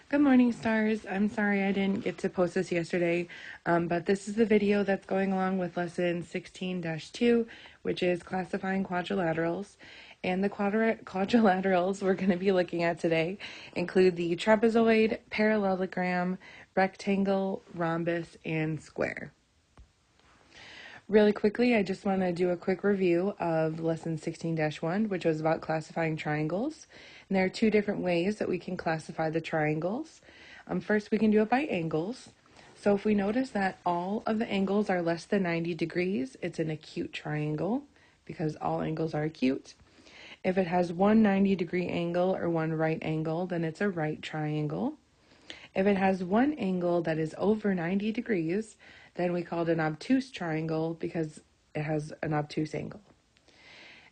Good morning, stars. I'm sorry I didn't get to post this yesterday, but this is the video that's going along with lesson 16-2, which is classifying quadrilaterals. And the quadrilaterals we're going to be looking at today include the trapezoid, parallelogram, rectangle, rhombus, and square. Really quickly, I just want to do a quick review of lesson 16-1, which was about classifying triangles. And there are two different ways that we can classify the triangles. First, we can do it by angles. So if we notice that all of the angles are less than 90 degrees, it's an acute triangle because all angles are acute. If it has one 90-degree angle or one right angle, then it's a right triangle. If it has one angle that is over 90 degrees, then we call it an obtuse triangle because it has an obtuse angle.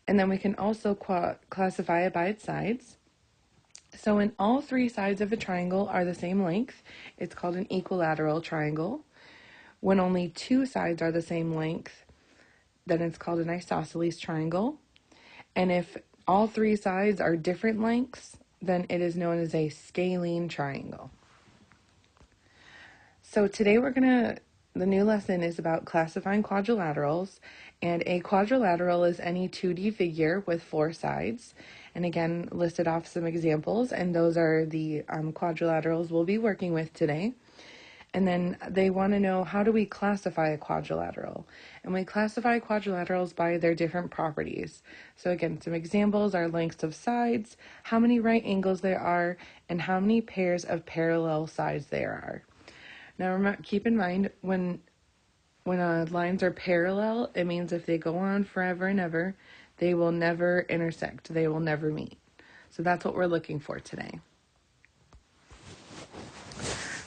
And then we can also classify it by its sides. So when all three sides of a triangle are the same length, it's called an equilateral triangle. When only two sides are the same length, then it's called an isosceles triangle. And if all three sides are different lengths, then it is known as a scalene triangle. So today the new lesson is about classifying quadrilaterals, and a quadrilateral is any 2D figure with four sides. And again, listed off some examples, and those are the quadrilaterals we'll be working with today. And then they want to know, how do we classify a quadrilateral? And we classify quadrilaterals by their different properties. So again, some examples are lengths of sides, how many right angles there are, and how many pairs of parallel sides there are. Now, keep in mind, when lines are parallel, it means if they go on forever and ever, they will never intersect. They will never meet. So that's what we're looking for today.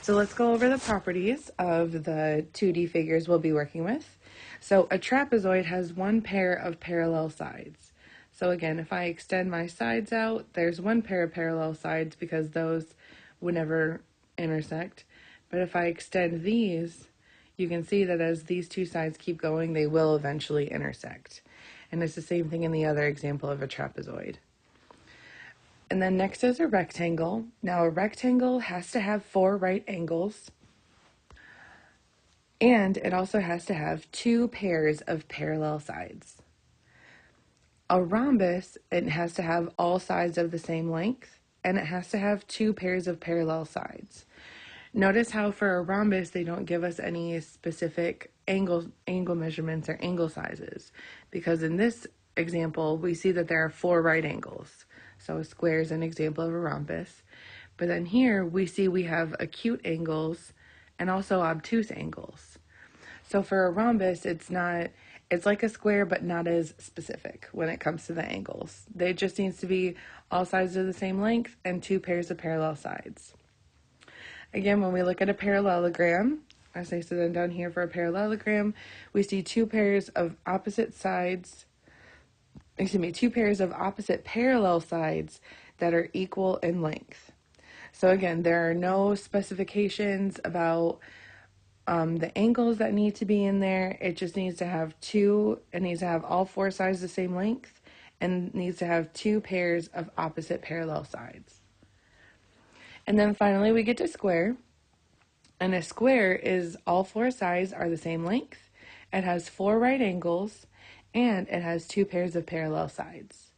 So let's go over the properties of the 2D figures we'll be working with. So a trapezoid has one pair of parallel sides. So again, if I extend my sides out, there's one pair of parallel sides because those would never intersect. But if I extend these, you can see that as these two sides keep going, they will eventually intersect. And it's the same thing in the other example of a trapezoid. And then next is a rectangle. Now a rectangle has to have four right angles, and it also has to have two pairs of parallel sides. A rhombus, it has to have all sides of the same length, and it has to have two pairs of parallel sides. Notice how for a rhombus, they don't give us any specific angle measurements or angle sizes, because in this example, we see that there are four right angles. So a square is an example of a rhombus. But then here we see we have acute angles and also obtuse angles. So for a rhombus, it's like a square, but not as specific when it comes to the angles. They just needs to be all sides of the same length and two pairs of parallel sides. Again, when we look at a parallelogram, as I said down here for a parallelogram, we see two pairs of opposite parallel sides that are equal in length. So again, there are no specifications about the angles that need to be in there. It just needs to have it needs to have all four sides the same length, and needs to have two pairs of opposite parallel sides. And then finally we get to square. And a square is all four sides are the same length. It has four right angles, and it has two pairs of parallel sides.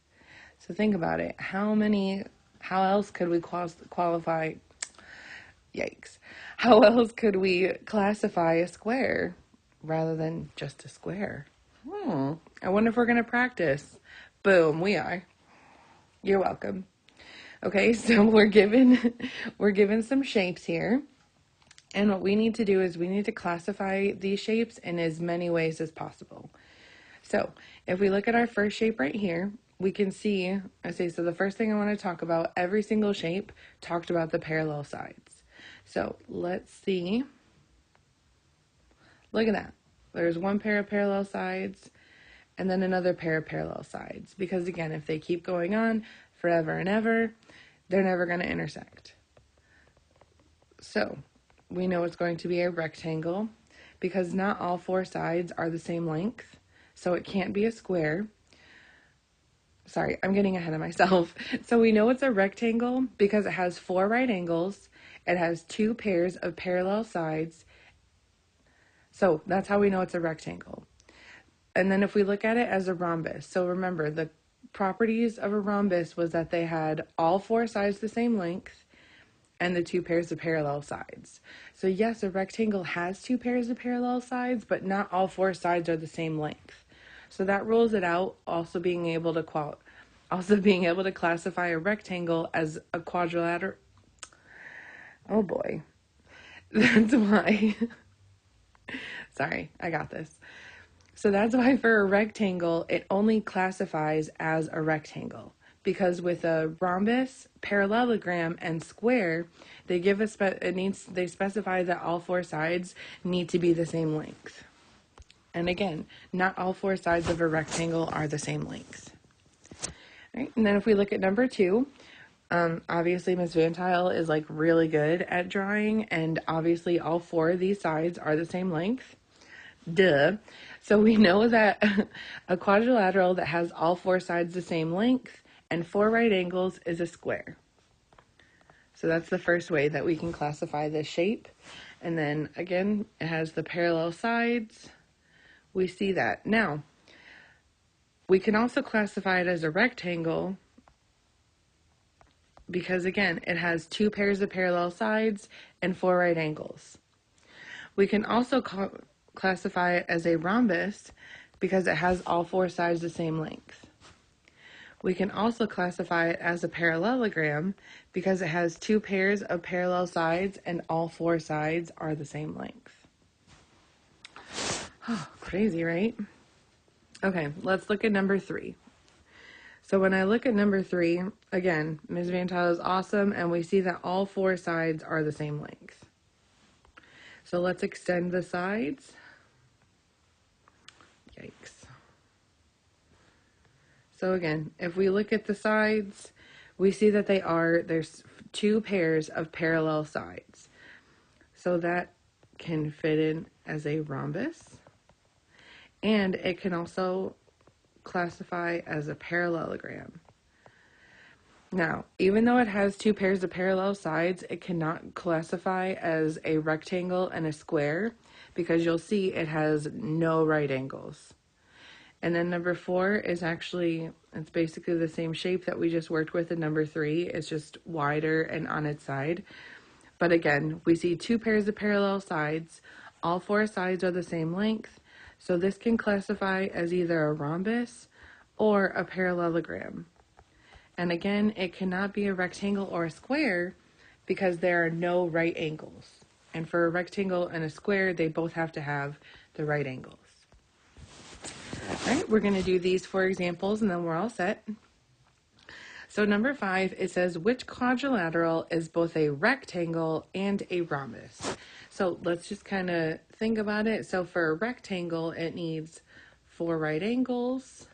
So think about it. How else could we qualify? Yikes. How else could we classify a square rather than just a square? I wonder if we're going to practice. Boom, we are. You're welcome. Okay, so we're given some shapes here. And what we need to do is we need to classify these shapes in as many ways as possible. So if we look at our first shape right here, we can see, so the first thing I want to talk about, every single shape talked about the parallel sides. So let's see. Look at that. There's one pair of parallel sides and then another pair of parallel sides. Because again, if they keep going on forever and ever, they're never going to intersect. So we know it's going to be a rectangle because not all four sides are the same length, so it can't be a square. sorry, I'm getting ahead of myself. So we know it's a rectangle because it has 4 right angles. It has 2 pairs of parallel sides. So that's how we know it's a rectangle. And then if we look at it as a rhombus, so remember the properties of a rhombus was that they had all 4 sides the same length and the 2 pairs of parallel sides. So yes, a rectangle has 2 pairs of parallel sides, but not all 4 sides are the same length. So that rules it out, also being able to classify a rectangle as a quadrilateral. Oh boy. That's why. Sorry, I got this. So that's why for a rectangle, it only classifies as a rectangle. Because with a rhombus, parallelogram, and square, they specify that all 4 sides need to be the same length. And again, not all 4 sides of a rectangle are the same length. All right, and then if we look at number 2, obviously Ms. Van Tile is like really good at drawing, and obviously all 4 of these sides are the same length. Duh. So we know that a quadrilateral that has all 4 sides the same length and 4 right angles is a square. So that's the first way that we can classify this shape. And then again, it has the parallel sides. We see that. Now, we can also classify it as a rectangle because again, it has 2 pairs of parallel sides and 4 right angles. We can also classify it as a rhombus because it has all 4 sides the same length. We can also classify it as a parallelogram because it has 2 pairs of parallel sides and all 4 sides are the same length. Oh, crazy, right? Okay, let's look at number 3. So when I look at number 3, again, Ms. Van Tile is awesome, and we see that all 4 sides are the same length. So let's extend the sides. Yikes. So again, if we look at the sides, we see that there's 2 pairs of parallel sides. So that can fit in as a rhombus. And it can also classify as a parallelogram. Now, even though it has 2 pairs of parallel sides, it cannot classify as a rectangle and a square because you'll see it has no right angles. And then number 4 is it's basically the same shape that we just worked with in number 3. It's just wider and on its side. But again, we see 2 pairs of parallel sides. All 4 sides are the same length. So this can classify as either a rhombus or a parallelogram. And again, it cannot be a rectangle or a square because there are no right angles. And for a rectangle and a square, they both have to have the right angles. All right, we're going to do these 4 examples and then we're all set. So number 5, it says, which quadrilateral is both a rectangle and a rhombus? So let's just kind of think about it. So for a rectangle, it needs 4 right angles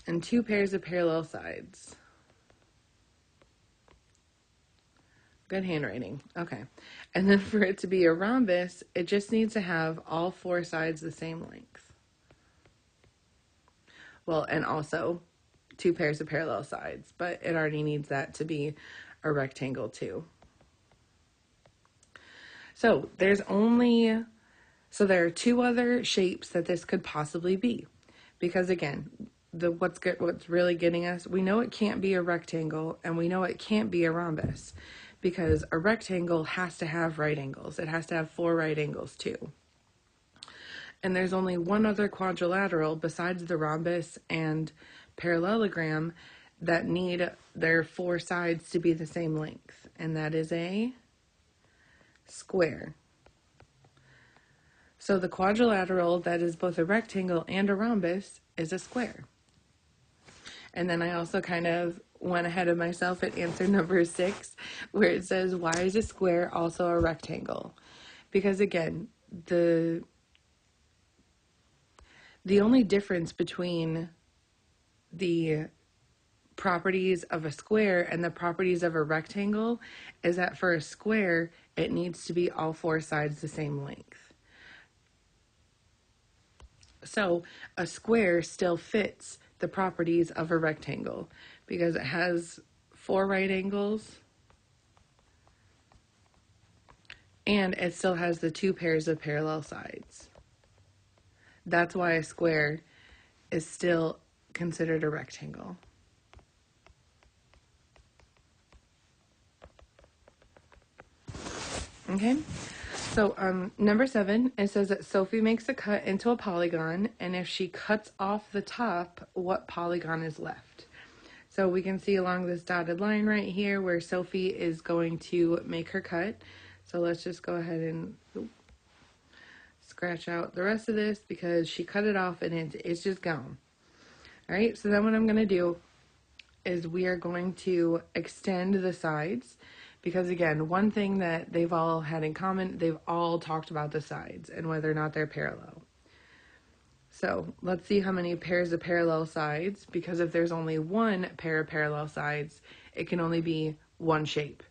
and 2 pairs of parallel sides. Good handwriting. Okay. And then for it to be a rhombus, it just needs to have all 4 sides the same length. Well, and also 2 pairs of parallel sides, but it already needs that to be a rectangle too. So there are 2 other shapes that this could possibly be. Because again, what's really getting us, we know it can't be a rectangle and we know it can't be a rhombus. Because a rectangle has to have right angles. It has to have 4 right angles too. And there's only one other quadrilateral besides the rhombus and parallelogram that need their 4 sides to be the same length. And that is a square. So the quadrilateral that is both a rectangle and a rhombus is a square. And then I also kind of went ahead of myself at answer number 6, where it says, why is a square also a rectangle? Because again, the only difference between the properties of a square and the properties of a rectangle is that for a square, it needs to be all 4 sides the same length. So a square still fits the properties of a rectangle because it has 4 right angles and it still has the 2 pairs of parallel sides. That's why a square is still considered a rectangle. Okay, so number 7, it says that Sophie makes a cut into a polygon, and if she cuts off the top, what polygon is left? So we can see along this dotted line right here where Sophie is going to make her cut. So let's just go ahead and scratch out the rest of this because she cut it off and it's just gone. All right, so then what I'm going to do is we are going to extend the sides because, again, one thing that they've all had in common, they've all talked about the sides and whether or not they're parallel. So let's see how many pairs of parallel sides, because if there's only one pair of parallel sides, it can only be one shape.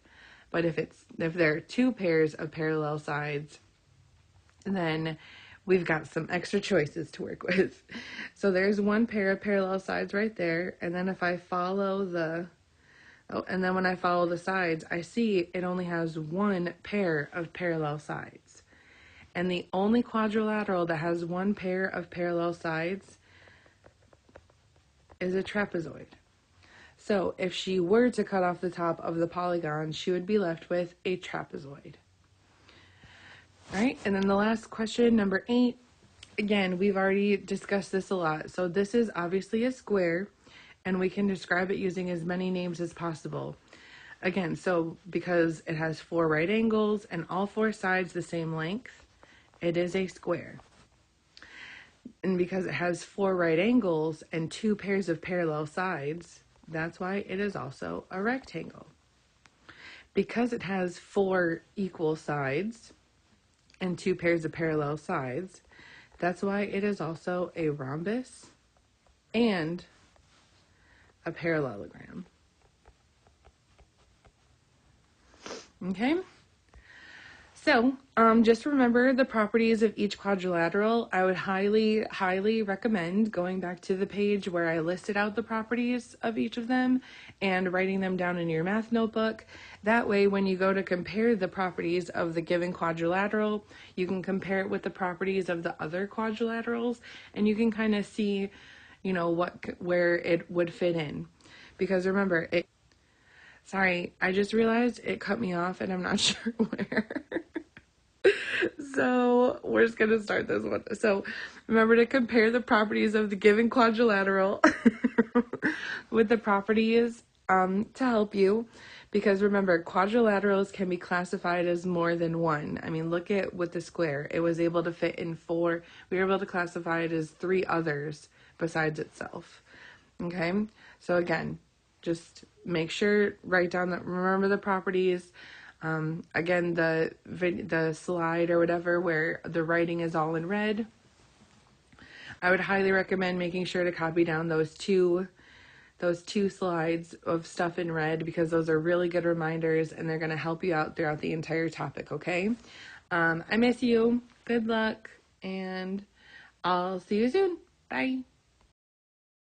But if there are 2 pairs of parallel sides, then we've got some extra choices to work with. So there's 1 pair of parallel sides right there, and then if I follow and then when I follow the sides, I see it only has 1 pair of parallel sides. And the only quadrilateral that has 1 pair of parallel sides is a trapezoid. So if she were to cut off the top of the polygon, she would be left with a trapezoid. All right, and then the last question, number 8. Again, we've already discussed this a lot. So this is obviously a square, and we can describe it using as many names as possible. Again, so because it has 4 right angles and all 4 sides the same length, it is a square. And because it has 4 right angles and 2 pairs of parallel sides, that's why it is also a rectangle. Because it has 4 equal sides and 2 pairs of parallel sides, that's why it is also a rhombus and a parallelogram. Okay? So, just remember the properties of each quadrilateral. I would highly, highly recommend going back to the page where I listed out the properties of each of them and writing them down in your math notebook. That way, when you go to compare the properties of the given quadrilateral, you can compare it with the properties of the other quadrilaterals, and you can kind of see, where it would fit in. Because remember, sorry, I just realized it cut me off and I'm not sure where. So we're just going to start this one. So remember to compare the properties of the given quadrilateral with the properties to help you. Because remember, quadrilaterals can be classified as more than one. I mean, look at with the square. It was able to fit in 4. We were able to classify it as 3 others besides itself. Okay? So again, just make sure, write down remember the properties. Again, the slide or whatever where the writing is all in red, I would highly recommend making sure to copy down those two slides of stuff in red, because those are really good reminders and they're going to help you out throughout the entire topic, okay? I miss you. Good luck, and I'll see you soon. Bye.